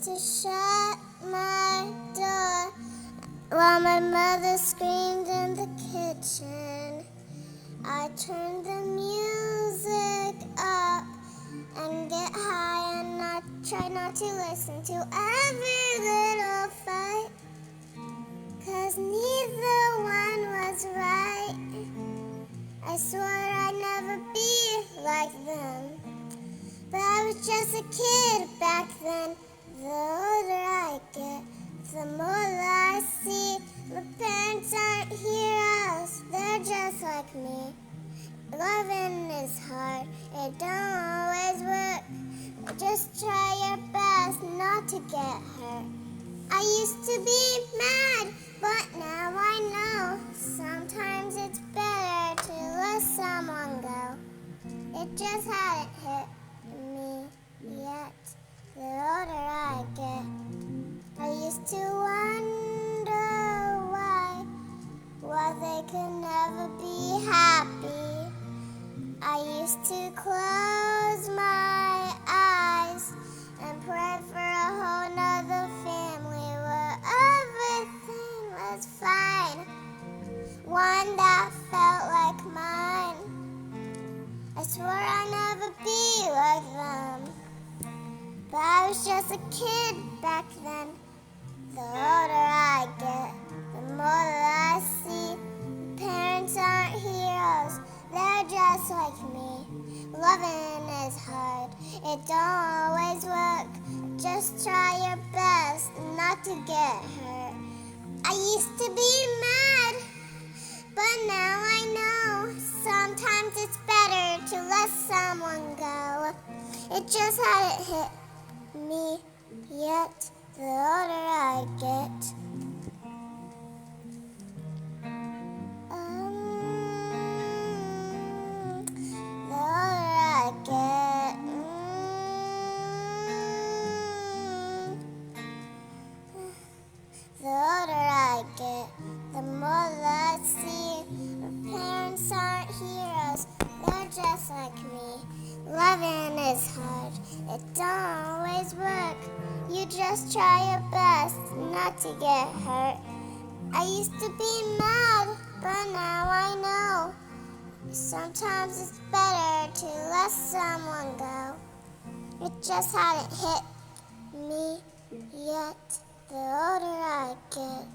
to shut my door while my mother screamed in the kitchen. I turned the music up and get high and I try not to listen to every little fight, 'cause neither one was right. I swore I'd never be like them, but I was just a kid back then. The older I get, the more I see my parents aren't heroes, they're just like me. Loving is hard, it don't always work. Just try your best not to get hurt. I used to be mad, but now I know sometimes it's better to let someone go. It just hadn't hit me yet. The older I get, I used to wonder why they could never be happy. I used to close my eyes and pray for a whole nother family where everything was fine, one that felt like mine. I swore I'd never be like them, but I was just a kid back then. The older I get, the more that I see parents aren't heroes, they're just like me. Loving is hard, it don't always work. Just try your best not to get hurt. I used to be mad, but now I know sometimes it's better to let someone go. It just hadn't hit me yet. The older I get. The older I get. The older I get, the more that I see my parents aren't heroes, they're just like me. Loving is hard, it don't always work. You just try your best not to get hurt. I used to be mad, but now I know sometimes it's better to let someone go. It just hadn't hit me yet. The older I get.